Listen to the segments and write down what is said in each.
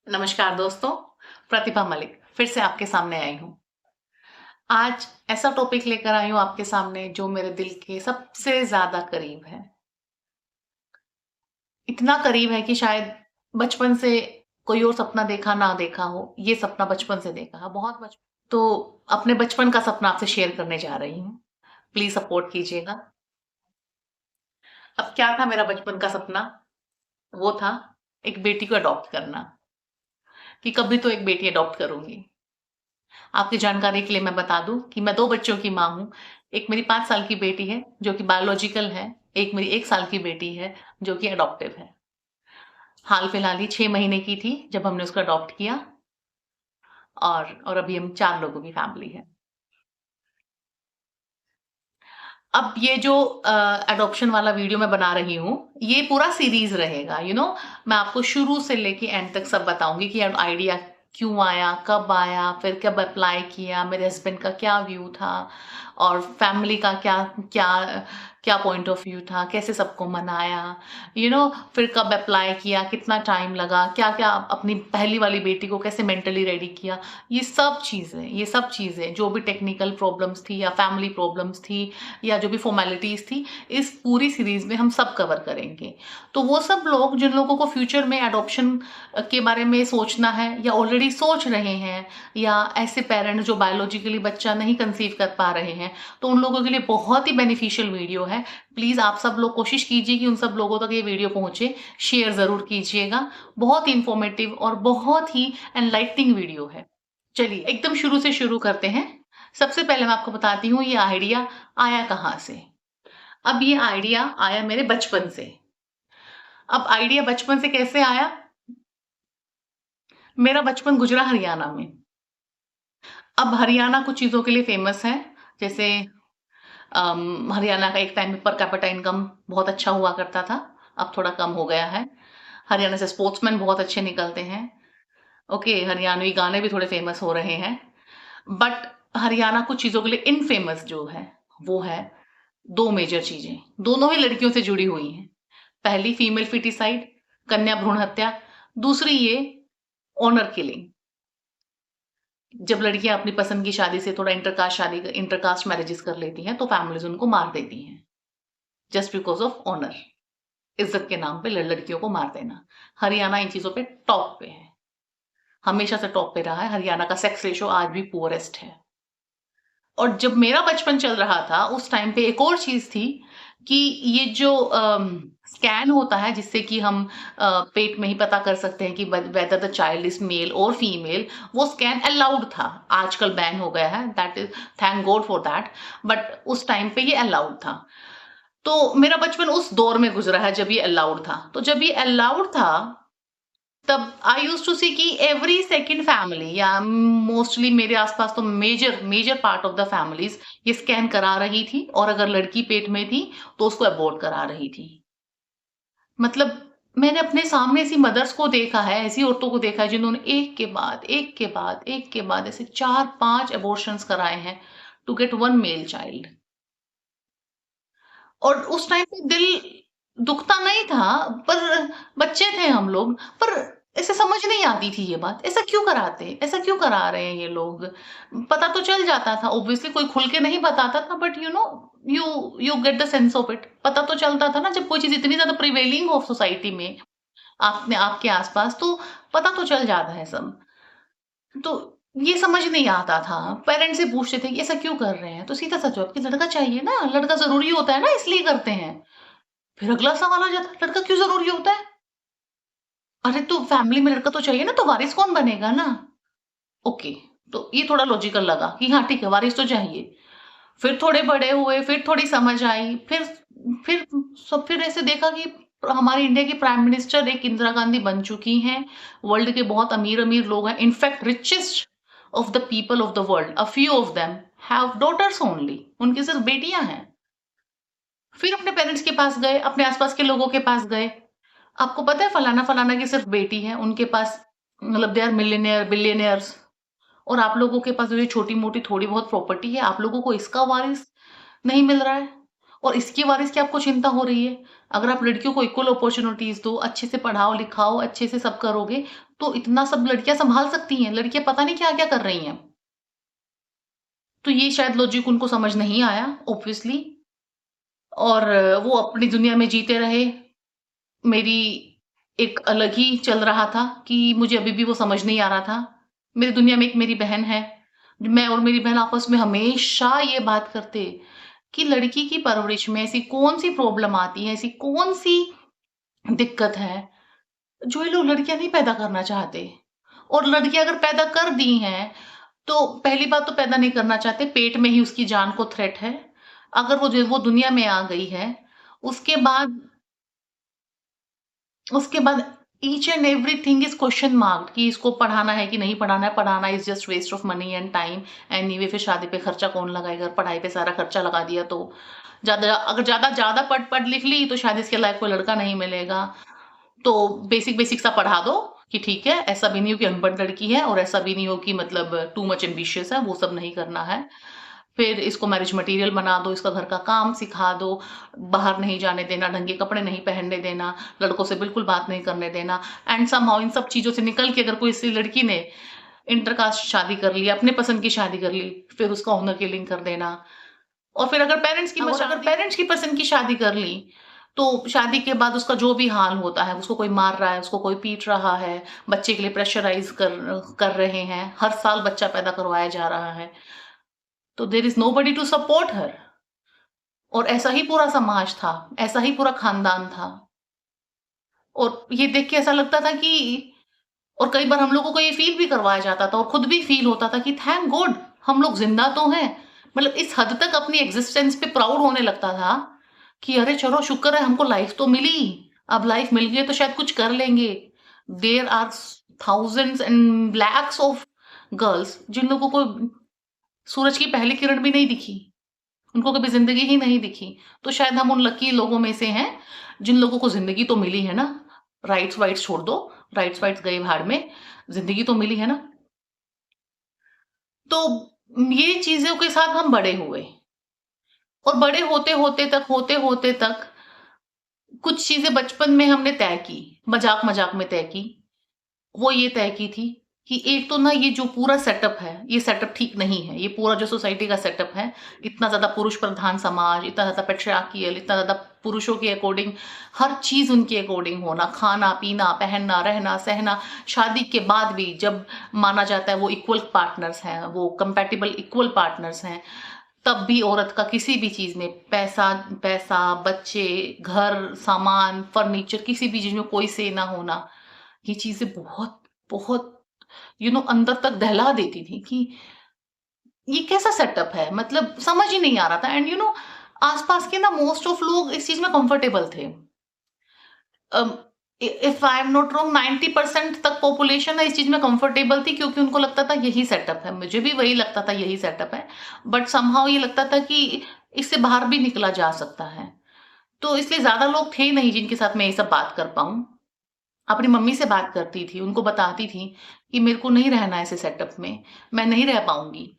नमस्कार दोस्तों, प्रतिभा मलिक फिर से आपके सामने आई हूँ। आज ऐसा टॉपिक लेकर आई हूँ आपके सामने जो मेरे दिल के सबसे ज़्यादा करीब है। इतना करीब है कि शायद बचपन से कोई और सपना देखा ना देखा हो, ये सपना बचपन से देखा है, बहुत बचपन तो अपने बचपन का सपना आपसे शेयर करने जा रही हूँ। प्लीज़ सपोर्ट कीजिएगा। अब क्या था मेरा बचपन का सपना? वो था एक बेटी को अडॉप्ट करना, कि कभी तो एक बेटी अडॉप्ट करूँगी। आपकी जानकारी के लिए मैं बता दूं कि मैं 2 बच्चों की माँ हूँ। एक मेरी 5 साल की बेटी है जो कि बायोलॉजिकल है, एक मेरी 1 साल की बेटी है जो कि एडॉप्टिव है। हाल फिलहाल ही 6 महीने की थी जब हमने उसको अडॉप्ट किया और अभी हम 4 लोगों की फैमिली है। अब ये जो एडॉप्शन वाला वीडियो मैं बना रही हूँ, ये पूरा सीरीज़ रहेगा, मैं आपको शुरू से लेके एंड तक सब बताऊँगी कि आइडिया क्यों आया, कब आया, फिर कब अप्लाई किया, मेरे हस्बैंड का क्या व्यू था और फैमिली का क्या क्या क्या पॉइंट ऑफ व्यू था, कैसे सबको मनाया, फिर कब अप्लाई किया, कितना टाइम लगा, क्या-क्या अपनी पहली वाली बेटी को कैसे मेंटली रेडी किया। ये सब चीज़ें जो भी टेक्निकल प्रॉब्लम्स थी या फैमिली प्रॉब्लम्स थी या जो भी फॉर्मेलिटीज़ थी, इस पूरी सीरीज़ में हम सब कवर करेंगे। तो वो सब लोग जिन लोगों को फ्यूचर में एडॉप्शन के बारे में सोचना है या ऑलरेडी सोच रहे हैं या ऐसे पेरेंट जो बायोलॉजिकली बच्चा नहीं कंसीव कर पा रहे हैं, तो उन लोगों के लिए बहुत ही बेनिफिशियल वीडियो है। प्लीज़ आप सब लोग कोशिश कीजिए कि उन सब लोगों तक ये वीडियो पहुँचे, शेयर ज़रूर कीजिएगा। बहुत ही इन्फॉर्मेटिव और बहुत ही एनलाइटनिंग वीडियो है। चलिए एकदम शुरू से शुरू करते हैं। सबसे पहले मैं आपको बताती हूँ ये आइडिया आया कहाँ से। अब ये आइडिया आया मेरे बचपन से। अब आइडिया बचपन से कैसे आया? मेरा बचपन गुजरा हरियाणा में। अब हरियाणा कुछ चीज़ों के लिए फ़ेमस है, जैसे हरियाणा का एक टाइम पर कैपिटा इनकम बहुत अच्छा हुआ करता था, अब थोड़ा कम हो गया है। हरियाणा से स्पोर्ट्समैन बहुत अच्छे निकलते हैं। ओके, हरियाणवी गाने भी थोड़े फ़ेमस हो रहे हैं। बट हरियाणा कुछ चीज़ों के लिए इनफ़ेमस जो है, वो है 2 मेजर चीज़ें, दोनों ही लड़कियों से जुड़ी हुई हैं। पहली फीमेल फिटिसाइड, कन्या भ्रूण हत्या, दूसरी ये ऑनर किलिंग। जब लड़कियां अपनी पसंद की शादी से थोड़ा इंटरकास्ट मैरिजेस कर लेती हैं तो फैमिलीज उनको मार देती हैं जस्ट बिकॉज ऑफ ऑनर। इज्जत के नाम पे लड़कियों को मार देना। हरियाणा इन चीजों पे टॉप पे है, हमेशा से टॉप पे रहा है। हरियाणा का सेक्स रेशो आज भी पुअरेस्ट है। और जब मेरा बचपन चल रहा था उस टाइम पे एक और चीज थी कि ये जो स्कैन होता है जिससे कि हम पेट में ही पता कर सकते हैं कि whether the child is male और फीमेल, वो स्कैन अलाउड था। आजकल बैन हो गया है, that is thank God for that. But उस टाइम पे ये अलाउड था। तो मेरा बचपन उस दौर में गुजरा है जब ये अलाउड था। तो जब ये अलाउड था तब आई यूज्ड टू सी कि एवरी सेकंड फैमिली या मोस्टली मेरे आसपास तो major major part of the families ये स्कैन करा रही थी, और अगर लड़की पेट में थी तो उसको अबॉर्ट करा रही थी। मतलब मैंने अपने सामने ऐसी मदर्स को देखा है, ऐसी औरतों को देखा है जिन्होंने एक के बाद एक के बाद एक के बाद ऐसे 4-5 अबॉर्शंस कराए हैं to get one male child. और उस टाइम पे दिल दुखता नहीं था, पर बच्चे थे हम लोग, पर ऐसे समझ नहीं आती थी ये बात, ऐसा क्यों कराते हैं? ऐसा क्यों करा रहे हैं ये लोग? पता तो चल जाता था, ऑब्वियसली कोई खुल के नहीं बताता था, but you you get the sense of it. पता तो चलता था ना, जब कोई चीज़ इतनी ज़्यादा प्रिवेलिंग हो सोसाइटी में, आपने आपके आस-पास, तो पता तो चल जाता है सब। तो ये समझ नहीं आता था। पेरेंट्स से पूछते थे कि ऐसा क्यों कर रहे हैं? तो सीधा सा जवाब कि लड़का चाहिए ना, लड़का ज़रूरी होता है ना, इसलिए करते हैं। फिर अगला सवाल आ जाता है, लड़का क्यों ज़रूरी होता है? अरे तो फैमिली में लड़का तो चाहिए ना, तो वारिस कौन बनेगा ना? ओके, तो ये थोड़ा लॉजिकल लगा कि हाँ ठीक है, वारिस तो चाहिए। फिर थोड़े बड़े हुए, फिर थोड़ी समझ आई, फिर फिर ऐसे देखा कि हमारे इंडिया की प्राइम मिनिस्टर एक इंदिरा गांधी बन चुकी हैं। वर्ल्ड के बहुत अमीर-अमीर लोग हैं, in fact richest of the people of the world, a few of them have daughters only, उनकी सिर्फ बेटियां हैं। फिर अपने पेरेंट्स के पास गए, अपने आस-पास के लोगों के पास गए। आपको पता है फलाना-फलाना की सिर्फ बेटी है, उनके पास मतलब दे आर मिलियनेयर, बिलियनेयर्स, और आप लोगों के पास जो ये छोटी-मोटी थोड़ी बहुत प्रॉपर्टी है, आप लोगों को इसका वारिस नहीं मिल रहा है। और इसके बारे की आपको चिंता हो रही है। अगर आप लड़कियों को इक्वल अपॉर्च्युनिटीज़ दो, अच्छे से पढ़ाओ-लिखाओ, अच्छे से सब करोगे, तो इतना सब लड़कियाँ सँभाल सकती हैं। लड़कियाँ पता नहीं क्या-क्या कर रही हैं। तो ये शायद लॉजिक उनको समझ नहीं आया ऑब्वियसली, और वो अपनी दुनिया में जीते रहे। मेरी एक अलग ही चल रहा था कि मुझे अभी भी वो समझ नहीं आ रहा था। मेरी दुनिया में एक मेरी बहन है। मैं और मेरी बहन आपस में हमेशा ये बात करते कि लड़की की परवरिश में ऐसी कौन-सी प्रॉब्लम आती है, ऐसी कौन-सी दिक्कत है, जो ये लोग लड़कियाँ नहीं पैदा करना चाहते। और लड़कियाँ अगर पैदा कर दी हैं, तो पहली बात तो पैदा नहीं करना चाहते, पेट में ही उसकी जान को थ्रेट है। अगर वो दुनिया में आ गई है, उसके बाद उसके बाद each and everything is question marked कि इसको पढ़ाना है कि नहीं पढ़ाना है, पढ़ाना is just waste of money and time. Anyway फिर शादी पे खर्चा कौन लगाएगा? पढ़ाई पे सारा खर्चा लगा दिया तो ज़्यादा पढ़ लिख ली तो शायद इसके लायक कोई लड़का नहीं मिलेगा। तो बेसिक सा पढ़ा दो कि ठीक है, ऐसा भी नहीं हो कि अनपढ़ लड़की है और ऐसा भी नहीं हो कि मतलब टू मच एम्बिशियस है, वो सब नहीं करना है। फिर इसको मैरिज मटीरियल बना दो, इसका घर का काम सिखा दो, बाहर नहीं जाने देना, ढंग के कपड़े नहीं पहनने देना, लड़कों से बिल्कुल बात नहीं करने देना। एंड समहाउ इन सब चीज़ों से निकल के अगर कोई ऐसी लड़की ने इंटरकास्ट शादी कर ली, अपने पसंद की शादी कर ली, फिर उसका ऑनर किलिंग कर देना। और फिर अगर पेरेंट्स की पसंद की शादी कर ली, तो शादी के बाद उसका जो भी हाल होता है, उसको कोई मार रहा है, उसको कोई पीट रहा है, बच्चे के लिए प्रेशराइज़ कर रहे हैं, हर साल बच्चा पैदा करवाया जा रहा है, तो there is nobody to support her. और ऐसा ही पूरा समाज था, ऐसा ही पूरा खानदान था। और ये देख के ऐसा लगता था कि और कई बार हम लोगों को ये फ़ील भी करवाया जाता था और खुद भी फ़ील होता था कि थैंक गॉड हम लोग ज़िंदा तो हैं। मतलब इस हद तक अपनी एग्ज़िस्टेंस पे प्राउड होने लगता था कि अरे चलो शुक्र है हमको लाइफ़ तो मिली। अब लाइफ़ मिल गई है तो शायद कुछ कर लेंगे। There are thousands and lakhs of girls जिन लोगों को सूरज की पहली किरण भी नहीं दिखी। उनको कभी ज़िंदगी ही नहीं दिखी। तो शायद हम उन लकी लोगों में से हैं, जिन लोगों को ज़िंदगी तो मिली है ना। राइट्स-वाइट्स छोड़ दो, राइट्स-वाइट्स गए भाड़ में, ज़िंदगी तो मिली है ना। तो ये चीज़ों के साथ हम बड़े हुए और बड़े होते-होते तक कुछ चीज़ें बचपन में हमने तय की, मज़ाक-मज़ाक में तय की। वो ये तय की थी कि एक तो ना ये जो पूरा सेटअप है, ये सेटअप ठीक नहीं है। ये पूरा जो सोसाइटी का सेटअप है, इतना ज़्यादा पुरुष प्रधान समाज, इतना ज़्यादा पैट्रियार्कियल, इतना ज़्यादा पुरुषों के अकॉर्डिंग हर चीज़ उनके अकॉर्डिंग होना, खाना-पीना, पहनना, रहना, सहना, शादी के बाद भी जब माना जाता है वो इक्वल पार्टनर्स हैं, वो कंपैटिबल इक्वल पार्टनर्स हैं, तब भी औरत का किसी भी चीज़ में पैसा, बच्चे, घर, सामान, फर्नीचर किसी भी चीज़ में कोई से ना होना, ये चीज़ें बहुत, बहुत अंदर तक दहला देती थी कि ये कैसा सेटअप है? मतलब समझ ही नहीं आ रहा था। एंड आस-पास के ना मोस्ट ऑफ लोग इस चीज़ में कंफर्टेबल थे। अम, इ if I am not wrong 90% तक पॉपुलेशन ना इस चीज़ में कंफर्टेबल थी क्योंकि उनको लगता था यही सेटअप है। मुझे भी वही लगता था यही सेटअप है। बट समहाउ ये लगता था कि इससे बाहर भी निकला जा सकता है। तो इसलिए ज़्यादा लोग थे नहीं जिनके साथ मैं ये सब बात कर पाऊँ। अपनी मम्मी से बात करती थी, उनको बताती थी कि मेरे को नहीं रहना है ऐसे सेटअप में, मैं नहीं रह पाऊँगी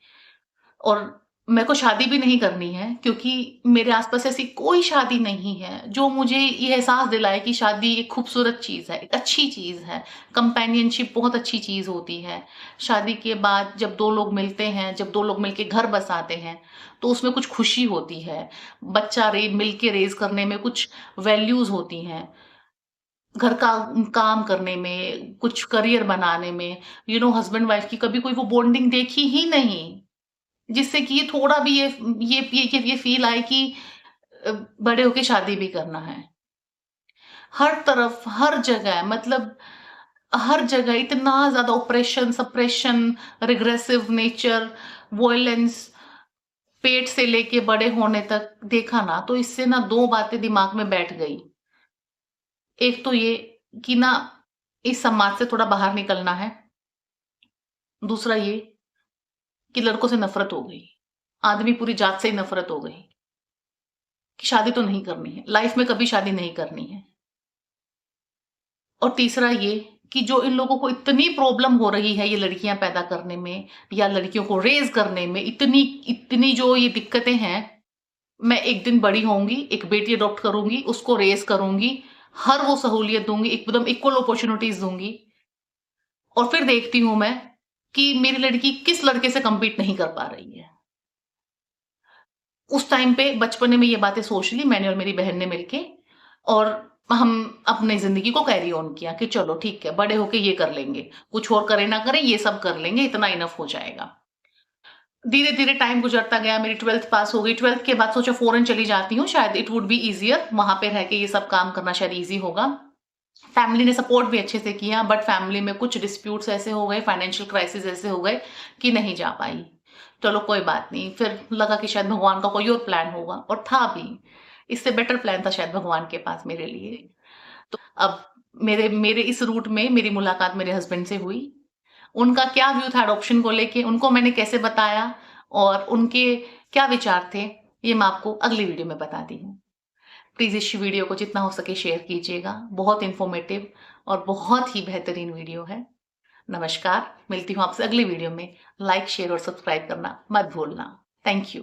और मेरे को शादी भी नहीं करनी है क्योंकि मेरे आस-पास ऐसी कोई शादी नहीं है, जो मुझे ये एहसास दिलाए कि शादी एक खूबसूरत चीज़ है, एक अच्छी चीज़ है, कंपेनियनशिप बहुत अच्छी चीज़ होती है। शादी के बाद जब 2 लोग मिलते हैं, जब 2 लोग मिलके घर बसाते हैं, तो उसमें कुछ खुशी होती है। बच्चा मिल के रेज़ करने में कुछ वैल्यूज़ होती हैं। घर का काम करने में, कुछ करियर बनाने में, हस्बैंड वाइफ की कभी कोई वो बॉन्डिंग देखी ही नहीं, जिससे कि ये थोड़ा भी ये फ़ील आए कि अ, बड़े होके शादी भी करना है। हर तरफ, हर जगह मतलब हर जगह इतना ज़्यादा operation, suppression, regressive nature, violence, पेट से लेके बड़े होने तक देखा ना, तो इससे ना 2 बातें दिमाग में बैठ गई। एक तो ये कि ना इस समाज से थोड़ा बाहर निकलना है। दूसरा ये कि लड़कों से नफ़रत हो गई। आदमी पूरी जात से ही नफ़रत हो गई कि शादी तो नहीं करनी है, लाइफ़ में कभी शादी नहीं करनी है। और तीसरा ये कि जो इन लोगों को इतनी प्रॉब्लम हो रही है ये लड़कियाँ पैदा करने में या लड़कियों को रेज़ करने में इतनी इतनी जो ये दिक्कतें हैं, मैं एक दिन बड़ी होंगी, एक बेटी अडॉप्ट करूँगी, उसको रेज़ करूँगी, हर वो सहूलियत दूँगी, एकदम इक्वल अपॉर्च्युनिटीज़ दूँगी और फिर देखती हूँ मैं कि मेरी लड़की किस लड़के से कम्पीट नहीं कर पा रही है। उस टाइम पे बचपने में ये बातें सोच ली मैंने और मेरी बहन ने मिलके और हम अपनी ज़िंदगी को कैरी ऑन किया कि चलो ठीक है, बड़े होके ये कर लेंगे, कुछ और करें ना करें ये सब कर लेंगे, इतना इनफ हो जाएगा। धीरे-धीरे टाइम गुज़रता गया, मेरी 12th पास हो गई, 12th के बाद सोचा फ़ॉरेन चली जाती हूँ, शायद इट वुड बी ईज़ियर वहाँ पे रह के ये सब काम करना शायद ईज़ी होगा। फैमिली ने सपोर्ट भी अच्छे से किया बट फैमिली में कुछ डिस्प्यूट्स ऐसे हो गए, फाइनेंशियल क्राइसिस ऐसे हो गए कि नहीं जा पाई। चलो कोई बात नहीं, फिर लगा कि शायद भगवान का कोई और प्लान होगा और था भी। इससे बेटर प्लान था शायद भगवान के पास मेरे लिए। तो अब मेरे मेरे इस रूट में मेरी मुलाकात मेरे हस्बैंड से हुई। उनका क्या व्यू था एडॉप्शन को लेके, उनको मैंने कैसे बताया और उनके क्या विचार थे, ये मैं आपको अगली वीडियो में बताती हूँ। प्लीज़ इस वीडियो को जितना हो सके शेयर कीजिएगा। बहुत इन्फॉर्मेटिव और बहुत ही बेहतरीन वीडियो है। नमस्कार, मिलती हूँ आपसे अगली वीडियो में। लाइक, शेयर और सब्सक्राइब करना मत भूलना। Thank you.